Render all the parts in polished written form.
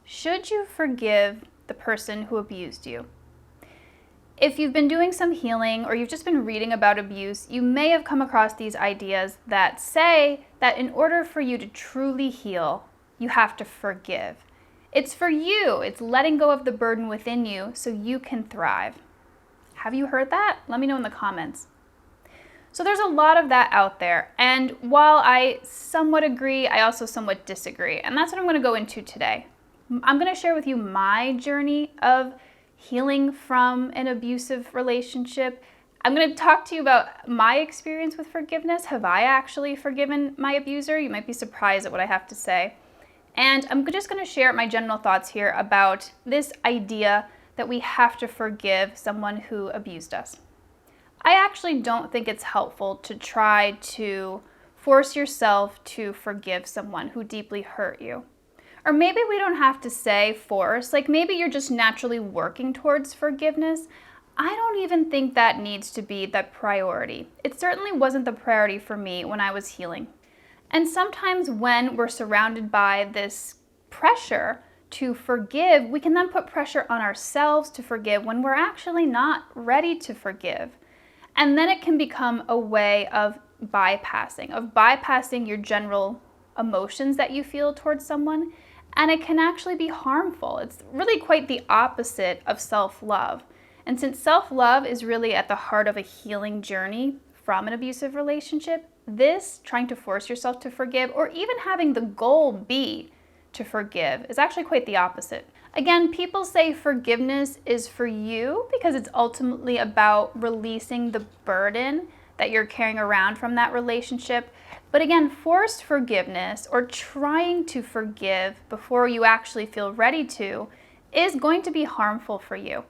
Should you forgive the person who abused you? If you've been doing some healing or you've just been reading about abuse, you may have come across these ideas that say that in order for you to truly heal, you have to forgive. It's for you. It's letting go of the burden within you so you can thrive. Have you heard that? Let me know in the comments. So there's a lot of that out there. And while I somewhat agree, I also somewhat disagree. And that's what I'm going to go into today. I'm going to share with you my journey of healing from an abusive relationship. I'm going to talk to you about my experience with forgiveness. Have I actually forgiven my abuser? You might be surprised at what I have to say. And I'm just going to share my general thoughts here about this idea that we have to forgive someone who abused us. I actually don't think it's helpful to try to force yourself to forgive someone who deeply hurt you. Or maybe we don't have to say force, like maybe you're just naturally working towards forgiveness. I don't even think that needs to be the priority. It certainly wasn't the priority for me when I was healing. And sometimes when we're surrounded by this pressure to forgive, we can then put pressure on ourselves to forgive when we're actually not ready to forgive. And then it can become a way of bypassing your general emotions that you feel towards someone. And it can actually be harmful. It's really quite the opposite of self-love. And since self-love is really at the heart of a healing journey from an abusive relationship, this, trying to force yourself to forgive, or even having the goal be to forgive, is actually quite the opposite. Again, people say forgiveness is for you because it's ultimately about releasing the burden that you're carrying around from that relationship. But again, forced forgiveness or trying to forgive before you actually feel ready to is going to be harmful for you.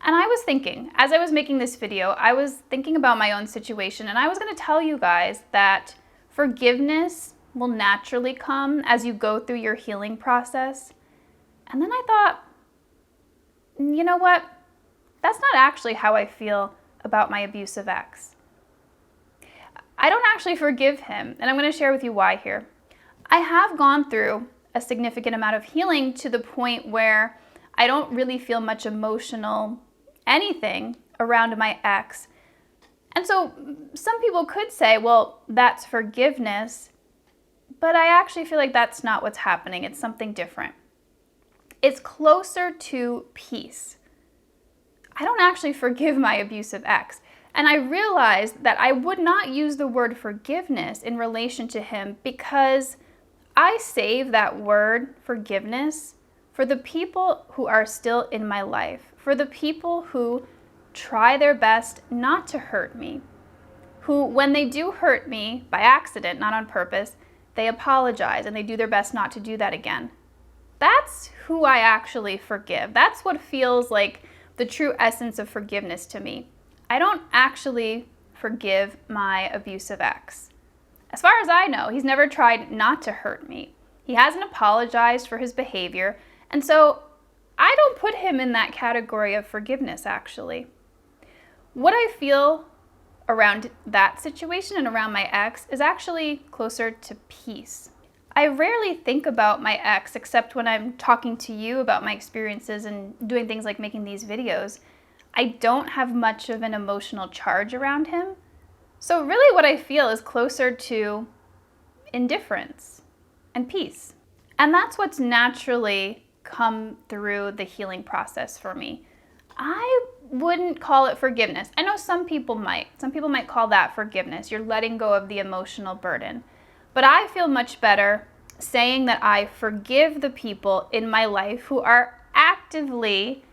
And I was thinking, as I was making this video, I was thinking about my own situation, and I was going to tell you guys that forgiveness will naturally come as you go through your healing process. And then I thought, you know what? That's not actually how I feel about my abusive ex. I don't actually forgive him, and I'm going to share with you why here. I have gone through a significant amount of healing to the point where I don't really feel much emotional anything around my ex. And so some people could say, well, that's forgiveness, but I actually feel like that's not what's happening. It's something different. It's closer to peace. I don't actually forgive my abusive ex. And I realized that I would not use the word forgiveness in relation to him because I save that word forgiveness for the people who are still in my life, for the people who try their best not to hurt me, who, when they do hurt me by accident, not on purpose, they apologize and they do their best not to do that again. That's who I actually forgive. That's what feels like the true essence of forgiveness to me. I don't actually forgive my abusive ex. As far as I know, he's never tried not to hurt me. He hasn't apologized for his behavior, and so I don't put him in that category of forgiveness, actually. What I feel around that situation and around my ex is actually closer to peace. I rarely think about my ex except when I'm talking to you about my experiences and doing things like making these videos. I don't have much of an emotional charge around him. So really what I feel is closer to indifference and peace. And that's what's naturally come through the healing process for me. I wouldn't call it forgiveness. I know some people might. Some people might call that forgiveness. You're letting go of the emotional burden. But I feel much better saying that I forgive the people in my life who are actively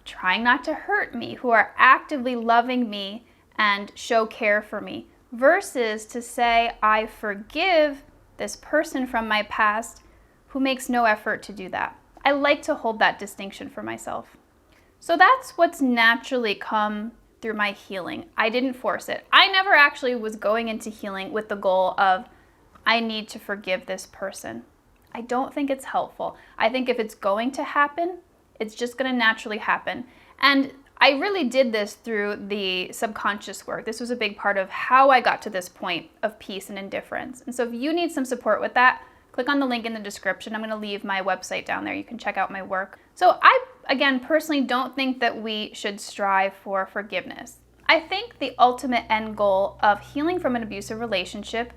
trying not to hurt me, who are actively loving me and show care for me, versus to say I forgive this person from my past who makes no effort to do that. I like to hold that distinction for myself. So that's what's naturally come through my healing. I didn't force it. I never actually was going into healing with the goal of I need to forgive this person. I don't think it's helpful. I think if it's going to happen, it's just going to naturally happen. And I really did this through the subconscious work. This was a big part of how I got to this point of peace and indifference. And so if you need some support with that, click on the link in the description. I'm going to leave my website down there. You can check out my work. So I, again, personally don't think that we should strive for forgiveness. I think the ultimate end goal of healing from an abusive relationship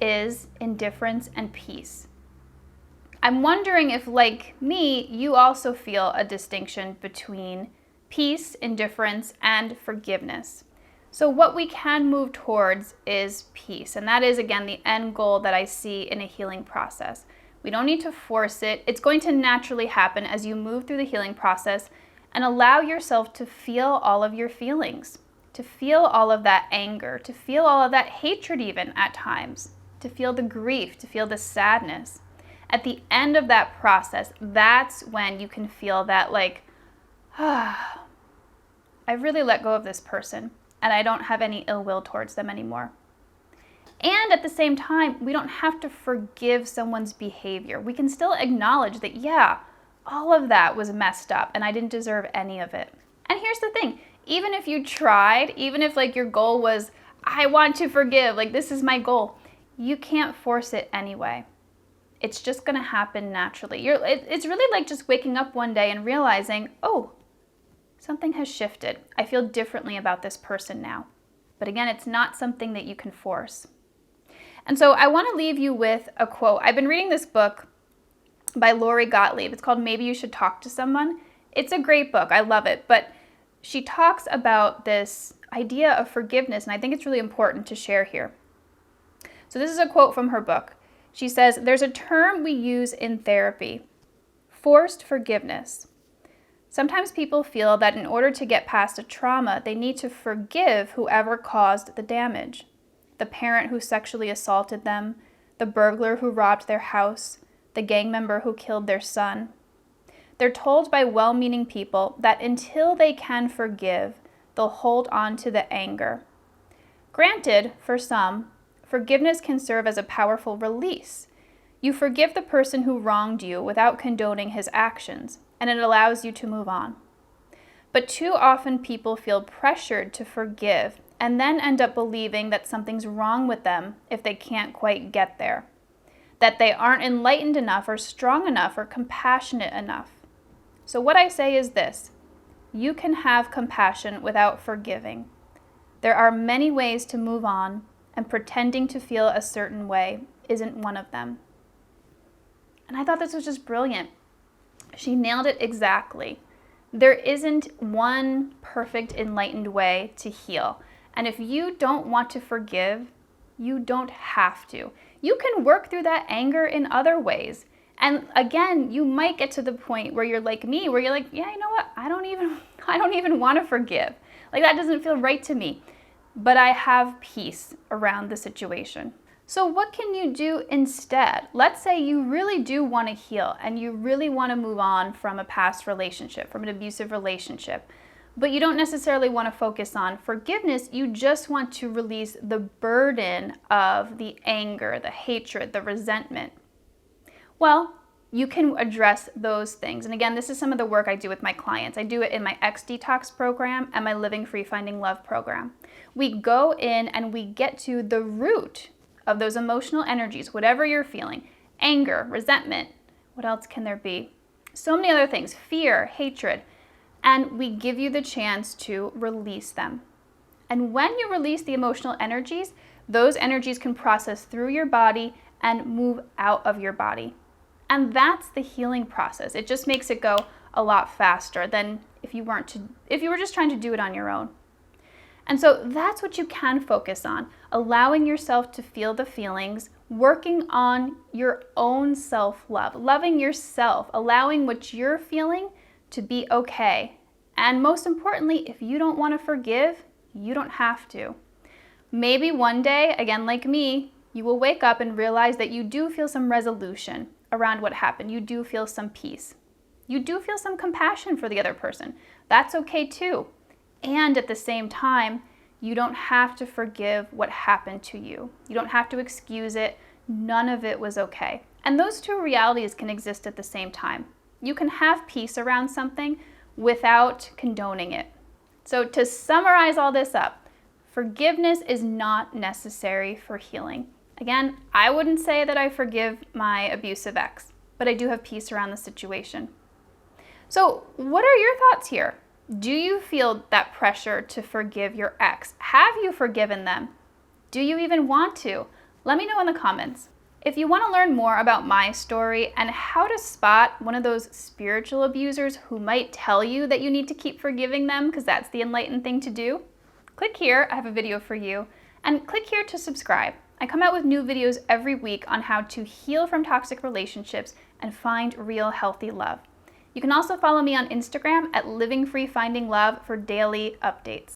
is indifference and peace. I'm wondering if, like me, you also feel a distinction between peace, indifference, and forgiveness. So what we can move towards is peace. And that is, again, the end goal that I see in a healing process. We don't need to force it. It's going to naturally happen as you move through the healing process and allow yourself to feel all of your feelings, to feel all of that anger, to feel all of that hatred even at times, to feel the grief, to feel the sadness. At the end of that process, that's when you can feel that I really let go of this person and I don't have any ill will towards them anymore. And at the same time, we don't have to forgive someone's behavior. We can still acknowledge that, yeah, all of that was messed up and I didn't deserve any of it. And here's the thing, even if you tried, even if your goal was, I want to forgive, this is my goal, you can't force it anyway. It's just going to happen naturally. It's really just waking up one day and realizing, oh, something has shifted. I feel differently about this person now. But again, it's not something that you can force. And so I want to leave you with a quote. I've been reading this book by Lori Gottlieb. It's called Maybe You Should Talk to Someone. It's a great book. I love it. But she talks about this idea of forgiveness, and I think it's really important to share here. So this is a quote from her book. She says, there's a term we use in therapy, forced forgiveness. Sometimes people feel that in order to get past a trauma, they need to forgive whoever caused the damage. The parent who sexually assaulted them, the burglar who robbed their house, the gang member who killed their son. They're told by well-meaning people that until they can forgive, they'll hold on to the anger. Granted, for some, forgiveness can serve as a powerful release. You forgive the person who wronged you without condoning his actions, and it allows you to move on. But too often people feel pressured to forgive and then end up believing that something's wrong with them if they can't quite get there, that they aren't enlightened enough or strong enough or compassionate enough. So what I say is this: you can have compassion without forgiving. There are many ways to move on, and pretending to feel a certain way isn't one of them. And I thought this was just brilliant. She nailed it exactly. There isn't one perfect, enlightened way to heal. And if you don't want to forgive, you don't have to. You can work through that anger in other ways. And again, you might get to the point where you're like me, where you're like, yeah, you know what? I don't even want to forgive. That doesn't feel right to me. But I have peace around the situation. So what can you do instead? Let's say you really do want to heal and you really want to move on from a past relationship, from an abusive relationship, but you don't necessarily want to focus on forgiveness. You just want to release the burden of the anger, the hatred, the resentment. Well, you can address those things. And again, this is some of the work I do with my clients. I do it in my X Detox program and my Living Free Finding Love program. We go in and we get to the root of those emotional energies, whatever you're feeling, anger, resentment, what else can there be? So many other things, fear, hatred, and we give you the chance to release them. And when you release the emotional energies, those energies can process through your body and move out of your body. And that's the healing process. It just makes it go a lot faster than if you were just trying to do it on your own. And so that's what you can focus on, allowing yourself to feel the feelings, working on your own self-love, loving yourself, allowing what you're feeling to be okay. And most importantly, if you don't want to forgive, you don't have to. Maybe one day, again like me, you will wake up and realize that you do feel some resolution around what happened. You do feel some peace. You do feel some compassion for the other person. That's okay too. And at the same time, you don't have to forgive what happened to you. You don't have to excuse it. None of it was okay. And those two realities can exist at the same time. You can have peace around something without condoning it. So to summarize all this up, forgiveness is not necessary for healing. Again, I wouldn't say that I forgive my abusive ex, but I do have peace around the situation. So, what are your thoughts here? Do you feel that pressure to forgive your ex? Have you forgiven them? Do you even want to? Let me know in the comments. If you want to learn more about my story and how to spot one of those spiritual abusers who might tell you that you need to keep forgiving them because that's the enlightened thing to do, click here, I have a video for you, and click here to subscribe. I come out with new videos every week on how to heal from toxic relationships and find real healthy love. You can also follow me on Instagram at livingfreefindinglove for daily updates.